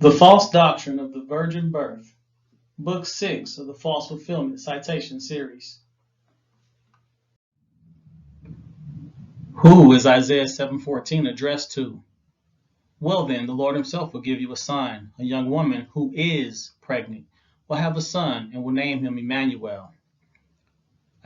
The False Doctrine of the Virgin Birth, Book 6 of the False Fulfillment Citation series. Who is Isaiah 7:14 addressed to? Well then, the Lord himself will give you a sign. A young woman who is pregnant will have a son and will name him Emmanuel.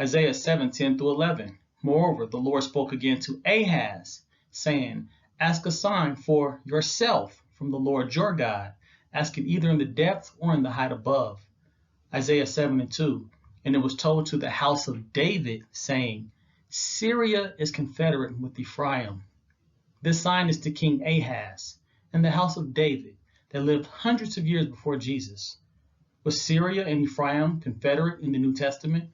Isaiah 7:10-11. Moreover, the Lord spoke again to Ahaz, saying, Ask a sign for yourself from the Lord your God. Ask it either in the depth or in the height above. Isaiah 7:2. And it was told to the house of David, saying, Syria is confederate with Ephraim. This sign is to King Ahaz and the house of David that lived hundreds of years before Jesus. Was Syria and Ephraim confederate in the New Testament?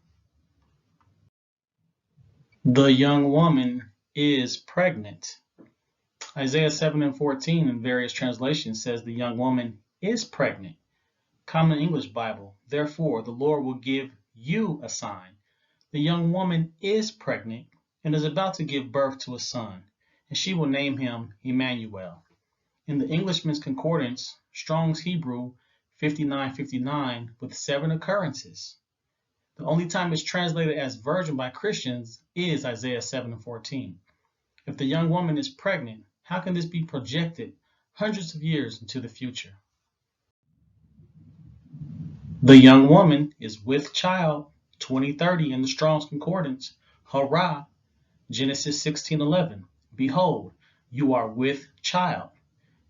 The young woman is pregnant. Isaiah 7:14 in various translations says the young woman is pregnant. Common English Bible, therefore the Lord will give you a sign. The young woman is pregnant and is about to give birth to a son, and she will name him Emmanuel. In the Englishman's Concordance, Strong's Hebrew 5959 with 7 occurrences. The only time it's translated as virgin by Christians is Isaiah 7:14. If the young woman is pregnant, how can this be projected hundreds of years into the future? The young woman is with child, 2030 in the Strong's Concordance, harah, Genesis 16:11. Behold, you are with child,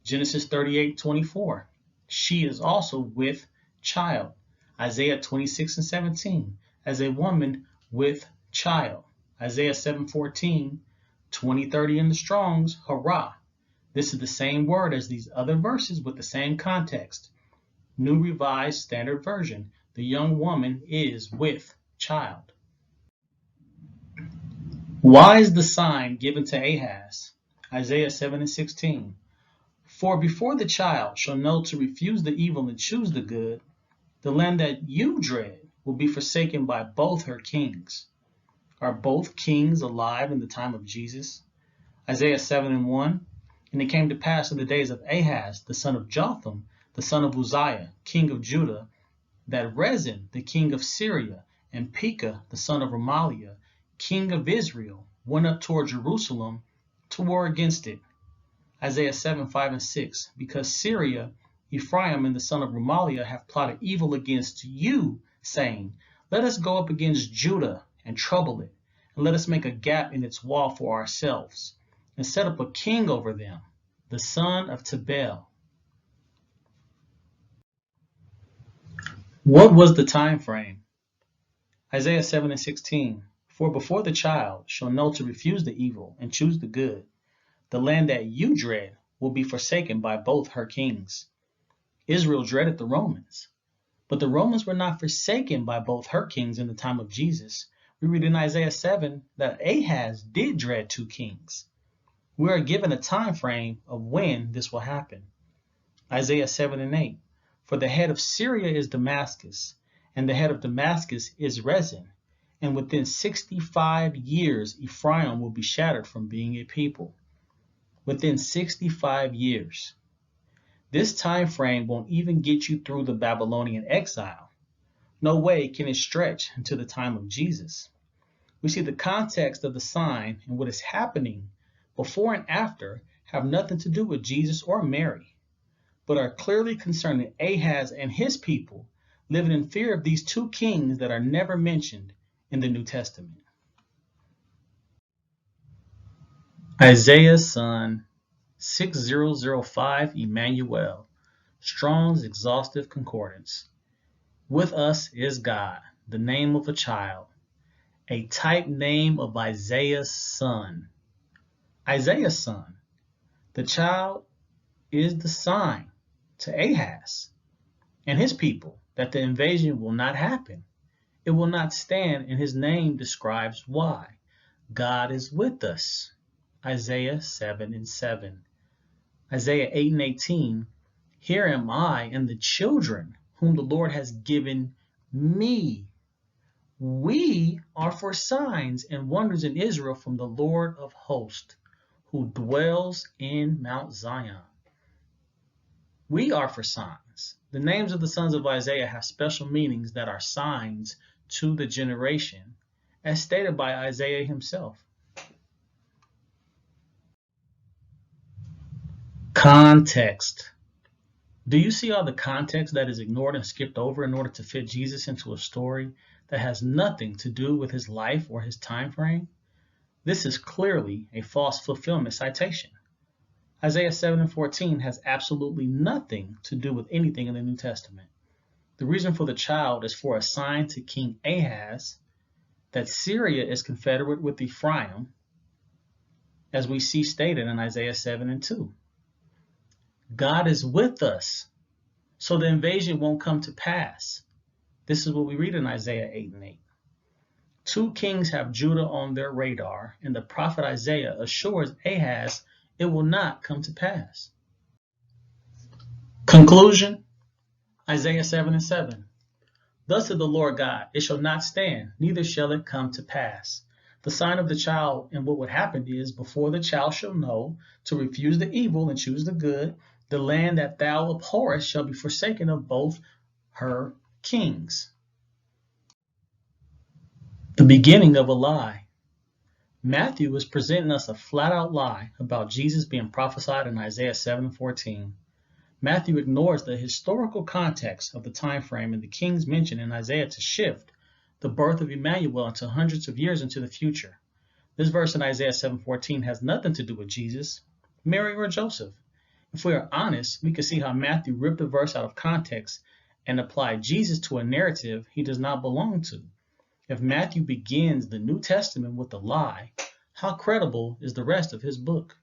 Genesis 38:24. She is also with child, Isaiah 26:17, as a woman with child, Isaiah 7:14, 2030 in the Strong's, harah. This is the same word as these other verses with the same context. New Revised Standard Version, the young woman is with child. Why is the sign given to Ahaz? Isaiah 7:16. For before the child shall know to refuse the evil and choose the good, the land that you dread will be forsaken by both her kings. Are both kings alive in the time of Jesus? Isaiah 7:1. And it came to pass in the days of Ahaz, the son of Jotham, the son of Uzziah, king of Judah, that Rezin, the king of Syria, and Pekah, the son of Remaliah, king of Israel, went up toward Jerusalem to war against it. Isaiah 7:5-6. Because Syria, Ephraim, and the son of Remaliah have plotted evil against you, saying, Let us go up against Judah and trouble it, and let us make a gap in its wall for ourselves, and set up a king over them, the son of Tabel. What was the time frame? Isaiah 7:16. For before the child shall know to refuse the evil and choose the good, the land that you dread will be forsaken by both her kings. Israel dreaded the Romans, but the Romans were not forsaken by both her kings in the time of Jesus. We read in Isaiah 7 that Ahaz did dread 2 kings. We are given a time frame of when this will happen. Isaiah 7:8. For the head of Syria is Damascus, and the head of Damascus is Rezin, and within 65 years Ephraim will be shattered from being a people. Within 65 years. This time frame won't even get you through the Babylonian exile. No way can it stretch into the time of Jesus. We see the context of the sign and what is happening before and after have nothing to do with Jesus or Mary, but are clearly concerning Ahaz and his people living in fear of these 2 kings that are never mentioned in the New Testament. Isaiah's son, 6005 Emmanuel, Strong's Exhaustive Concordance. With us is God, the name of a child, a type name of Isaiah's son. Isaiah's son, the child is the sign to Ahaz and his people that the invasion will not happen. It will not stand, and his name describes why. God is with us. Isaiah 7:7. Isaiah 8:18. Here am I and the children whom the Lord has given me. We are for signs and wonders in Israel from the Lord of hosts, who dwells in Mount Zion. We are for signs. The names of the sons of Isaiah have special meanings that are signs to the generation, as stated by Isaiah himself. Context. Do you see all the context that is ignored and skipped over in order to fit Jesus into a story that has nothing to do with his life or his time frame? This is clearly a false fulfillment citation. Isaiah 7:14 has absolutely nothing to do with anything in the New Testament. The reason for the child is for a sign to King Ahaz that Syria is confederate with Ephraim, as we see stated in Isaiah 7:2. God is with us, so the invasion won't come to pass. This is what we read in Isaiah 8:8. Two kings have Judah on their radar, and the prophet Isaiah assures Ahaz it will not come to pass. Conclusion, Isaiah 7:7. Thus said the Lord God, it shall not stand, neither shall it come to pass. The sign of the child and what would happen is, before the child shall know to refuse the evil and choose the good, the land that thou abhorrest shall be forsaken of both her kings. The beginning of a lie. Matthew is presenting us a flat-out lie about Jesus being prophesied in Isaiah 7:14. Matthew ignores the historical context of the time frame and the kings mentioned in Isaiah to shift the birth of Emmanuel into hundreds of years into the future. This verse in Isaiah 7:14 has nothing to do with Jesus, Mary, or Joseph. If we are honest, we can see how Matthew ripped the verse out of context and applied Jesus to a narrative he does not belong to. If Matthew begins the New Testament with a lie, how credible is the rest of his book?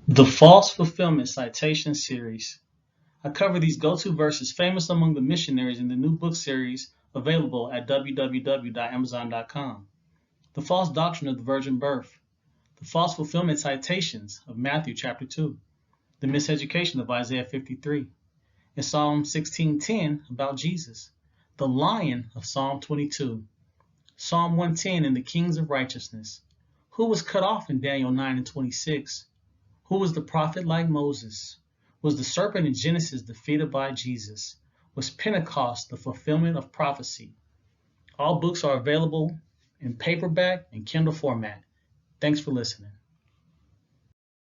The False Fulfillment Citation series. I cover these go-to verses famous among the missionaries in the new book series available at www.amazon.com. The False Doctrine of the Virgin Birth. The False Fulfillment Citations of Matthew chapter 2. The Miseducation of Isaiah 53. And Psalm 16:10 about Jesus. The Lion of Psalm 22. Psalm 110 in the Kings of Righteousness. Who was cut off in Daniel 9:26? Who was the prophet like Moses? Was the serpent in Genesis defeated by Jesus? Was Pentecost the fulfillment of prophecy? All books are available in paperback and Kindle format. Thanks for listening.